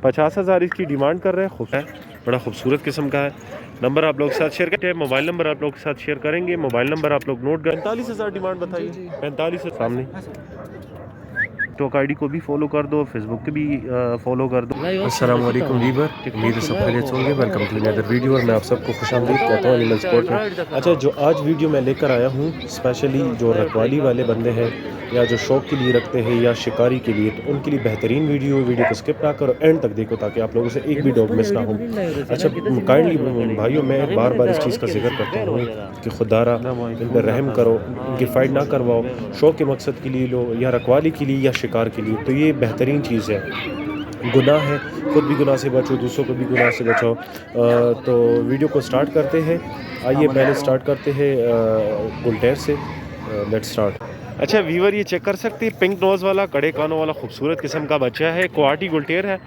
50,000 इसकी डिमांड कर रहे हैं। बड़ा खूबसूरत किस्म का है। नंबर आप लोग के साथ शेयर करते हैं, मोबाइल नंबर आप लोग के साथ शेयर करेंगे। मोबाइल नंबर आप लोग नोट कर 45,000 डिमांड बताइए। 45 से सामने टिकटॉक आईडी को भी फॉलो कर दो, फेसबुक के भी फॉलो कर दो। अस्सलाम वालेकुम वीवर, उम्मीद है सब खैरियत होंगे। वेलकम टू अनदर वीडियो और मैं आप सबको खुशामदीद कहता हूँ एनिमल स्पोर्ट में। अच्छा, जो आज वीडियो मैं लेकर आया हूँ स्पेशली जो रखवाली वाले बंदे हैं या जो शौक़ के लिए रखते हैं या शिकारी के लिए, तो उनके लिए बेहतरीन वीडियो को स्किप ना करो, एंड तक देखो ताकि आप लोगों से एक भी डॉग मिस ना हो। अच्छा काइंडली भाइयों, मैं बार बार इस चीज़ का जिक्र करता हूँ कि खुदारा इन पर रहम करो, इनकी फ़ाइट ना करवाओ। शौक़ के मकसद के लिए लो या रखवाली के लिए या शिकार के लिए, तो ये बेहतरीन चीज़ है। गुनाह है, खुद भी गुनाह से बचो, दूसरों को भी गुनाह से बचाओ। तो वीडियो को स्टार्ट करते हैं। आइए पहले स्टार्ट करते हैं गुलटेर से। Let's start. अच्छा वीवर, ये चेक कर सकते हैं, पिंक नोज़ वाला कड़े कानों वाला खूबसूरत किस्म का बच्चा है, क्वाटी गुलटेर है।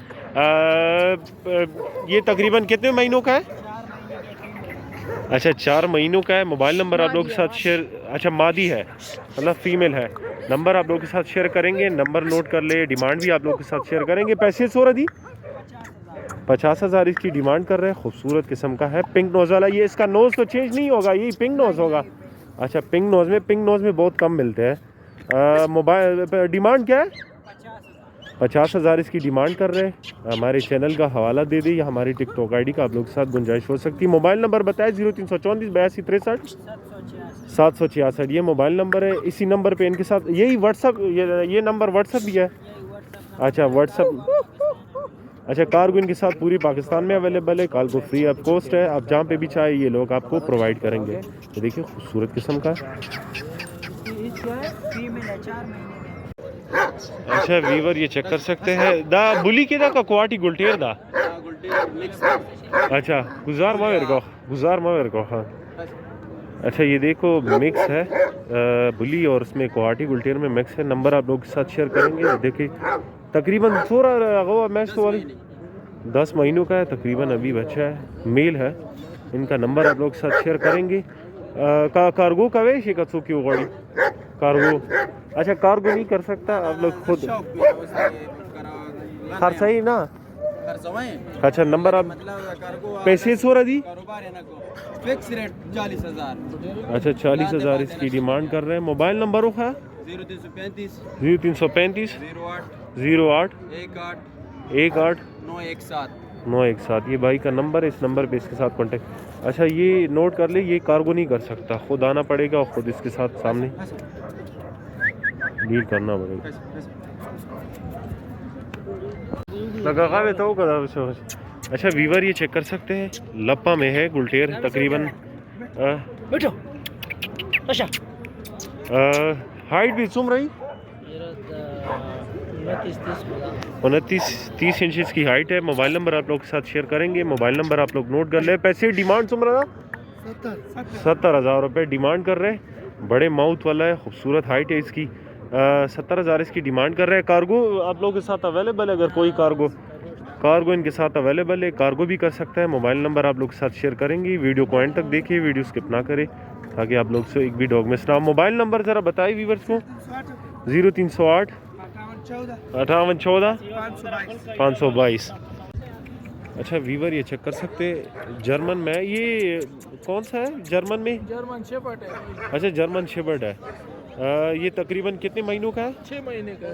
ये तकरीबन कितने महीनों का है? अच्छा 4 महीनों का है। मोबाइल नंबर आप लोगों के साथ शेयर, अच्छा मादी है मतलब फीमेल है। नंबर आप लोगों के साथ शेयर करेंगे, नंबर नोट कर ले। डिमांड भी आप लोगों के साथ शेयर करेंगे। पैसे सो रही 50,000 इसकी डिमांड कर रहे हैं। खूबसूरत किस्म का है, पिंक नोज़ वाला। ये इसका नोज़ तो चेंज नहीं होगा, यही पिंक नोज़ होगा। अच्छा पिंक नोज़ में बहुत कम मिलते हैं। मोबाइल डिमांड क्या है? 50,000 इसकी डिमांड कर रहे हैं। हमारे चैनल का हवाला दे दी या हमारी टिकटॉक आईडी का आप लोग के साथ गुंजाइश हो सकती है। मोबाइल नंबर बताए 0334 82 63 766। ये मोबाइल नंबर है। इसी नंबर पे इनके साथ यही व्हाट्सअप, ये नंबर व्हाट्सअप भी है। अच्छा व्हाट्सअप, अच्छा कार्गो इनके साथ पूरी पाकिस्तान में अवेलेबल है। कार्गो फ्री ऑफ कॉस्ट है, आप जहाँ पे भी चाहे ये लोग आपको प्रोवाइड करेंगे। तो देखिए खूबसूरत किस्म का। अच्छा वीवर, ये चेक कर सकते हैं दा बुली के दा का क्वाटी गुलटेर दा। अच्छा गुजार मावेर को हाँ। अच्छा ये देखो मिक्स है, बुली और उसमें क्वाटी गुलटेर में मिक्स है। नंबर आप लोग के साथ शेयर करेंगे। देखिए तकरीबन थोड़ा मैच तो 10 महीनों का है तकरीबन, अभी बच्चा है, मेल है। इनका नंबर आप लोग के साथ शेयर करेंगे। कार्गो का वे शिकत क्यों गाड़ी कार्गो, अच्छा कार्गो नहीं कर सकता, आप लोग खुद हर सही ना। अच्छा नंबर आप पैसे सो रही फिक्स रेट 40,000। अच्छा 40,000 इसकी डिमांड कर रहे हैं। मोबाइल नंबर होगा 0335 08 18 917। ये भाई का नंबर है, इस नंबर पे इसके साथ कांटेक्ट। अच्छा ये नोट कर ले, ये कार्गो नहीं कर सकता, खुद आना पड़ेगा और खुद इसके साथ सामने डील करना पड़ेगा। अच्छा वीवर, ये चेक कर सकते हैं, लप्पा में है गुलटेर तकरीबन। हाइट भी सुम रही 29-30 इंचज़ की हाइट है। मोबाइल नंबर आप लोग के साथ शेयर करेंगे, मोबाइल नंबर आप लोग नोट कर ले। पैसे डिमांड सुम रहा 70,000 रुपये डिमांड कर रहे हैं। बड़े माउथ वाला है, खूबसूरत हाइट है इसकी। 70,000 इसकी डिमांड कर रहे हैं। कार्गो आप लोगों के साथ अवेलेबल है, अगर कोई कार्गो इनके साथ अवेलेबल है, कार्गो भी कर सकता है। मोबाइल नंबर आप लोग के साथ शेयर करेंगे। वीडियो को एंड तक देखिए, वीडियो स्किप ना करें ताकि आप लोग से एक भी डॉग मिस ना हो। मोबाइल नंबर ज़रा बताइए व्यूअर्स को। 0308 58 14 522। अच्छा वीवर, ये चेक कर सकते हैं, जर्मन में ये कौन सा है? जर्मन में जर्मन शेपर्ड है। अच्छा जर्मन शेपर्ड है। ये तकरीबन कितने महीनों का है? 6 महीने का।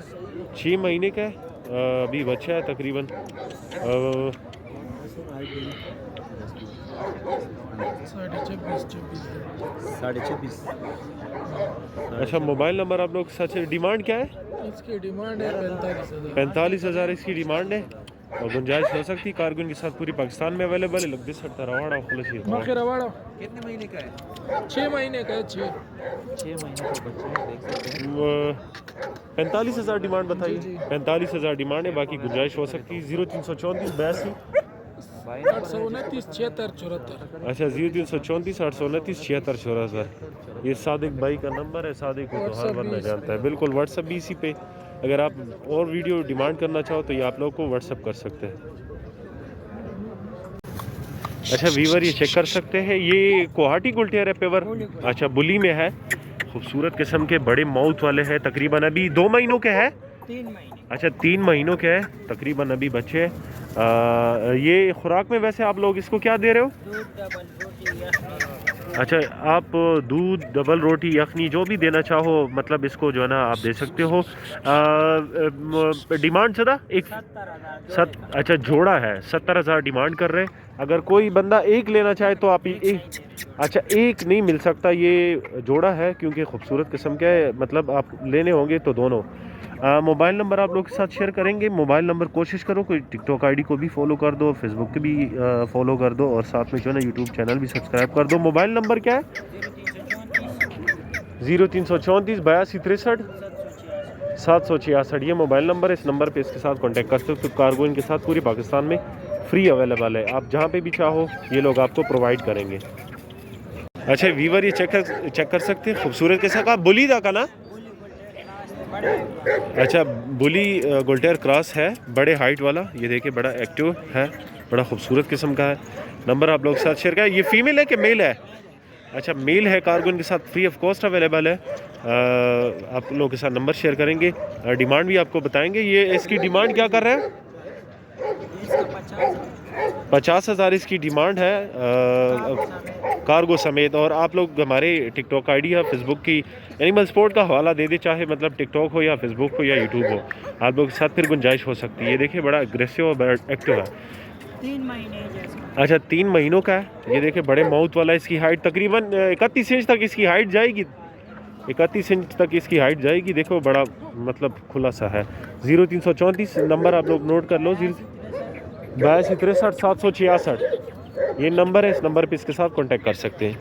6 महीने का है। अभी बच्चा है तकरीबन। साढ़े 26। अच्छा मोबाइल नंबर आप लोग सच, डिमांड क्या है? इसकी डिमांड है 45,000। 45,000 इसकी डिमांड है और गुंजाइश हो सकती है। कारगुन के साथ पूरी पाकिस्तान में अवेलेबल है। लगते सड़ता रवाड़ा कितने महीने का है? 6 महीने का है। 6 महीने का बच्चा देख सकते हैं। 45,000 डिमांड बताइए। 45,000 डिमांड है, बाकी गुंजाइश हो सकती है। 0334 82 829 76 74। अच्छा 0334 829 76 74। ये सादिक भाई का नंबर है। सादिक को तो हर बंदा जानता है। बिल्कुल व्हाट्सअप भी इसी पे, अगर आप और वीडियो डिमांड करना चाहो तो ये आप लोग को व्हाट्सअप कर सकते हैं। अच्छा वीवर, ये चेक कर सकते हैं, ये कोहाटी गुलटेर है पेवर। अच्छा बुली में है, खूबसूरत किस्म के बड़े माउथ वाले हैं। तकरीबन अभी 2 महीनों के है। 3 महीने। अच्छा 3 महीनों के है तकरीबन अभी बच्चे हैं। ये खुराक में वैसे आप लोग इसको क्या दे रहे हो? दूध डबल रोटी यखनी। अच्छा आप दूध डबल रोटी यखनी जो भी देना चाहो मतलब इसको जो है ना आप दे सकते हो। डिमांड सदा एक 70,000। अच्छा जोड़ा है 70,000 डिमांड कर रहे हैं। अगर कोई बंदा एक लेना चाहे तो आप एक अच्छा एक नहीं मिल सकता, ये जोड़ा है क्योंकि खूबसूरत किस्म का है, मतलब आप लेने होंगे तो दोनों। मोबाइल नंबर आप लोग के साथ शेयर करेंगे। मोबाइल नंबर कोशिश करो कोई टिकटॉक आईडी को भी फॉलो कर दो, फेसबुक के भी फॉलो कर दो और साथ में जो है ना यूट्यूब चैनल भी सब्सक्राइब कर दो। मोबाइल नंबर क्या है? 0334 82 63 766। ये मोबाइल नंबर है, इस नंबर पे इसके साथ कांटेक्ट कर सकते हो। कार्गो इनके साथ पूरी पाकिस्तान में फ्री अवेलेबल है, आप जहाँ पे भी चाहो ये लोग आपको प्रोवाइड करेंगे। अच्छा वीवर ये चेक कर सकते हैं खूबसूरत के साथ। आप बुली दा का ना अच्छा बुली गोल्टेयर क्रॉस है बड़े हाइट वाला, ये देखिए बड़ा एक्टिव है, बड़ा खूबसूरत किस्म का है। नंबर आप लोग के साथ शेयर करें। ये फीमेल है कि मेल है? अच्छा मेल है, कार्गो इनके साथ फ्री ऑफ कॉस्ट अवेलेबल है। आप लोगों के साथ नंबर शेयर करेंगे, डिमांड भी आपको बताएंगे। ये इसकी डिमांड क्या कर रहे हैं? 50,000 इसकी डिमांड है कार्गो समेत। और आप लोग हमारे टिकटॉक आईडी या फेसबुक की एनिमल स्पोर्ट का हवाला दे दे, चाहे मतलब टिकटॉक हो या फेसबुक हो या यूट्यूब हो, आप लोग के साथ फिर गुंजाइश हो सकती है। ये देखिए बड़ा अग्रेसिव और बड़ा एक्टिव है। 3 महीने जैसा। अच्छा 3 महीनों का है। ये देखिए बड़े माउथ वाला, इसकी हाइट तकरीबन 31 इंच तक इसकी हाइट जाएगी, 31 इंच तक इसकी हाइट जाएगी। देखो बड़ा मतलब खुला सा है। 0334 नंबर आप लोग नोट कर लो, 82 63 766 ये नंबर है, इस नंबर पे इसके साथ कांटेक्ट कर सकते हैं।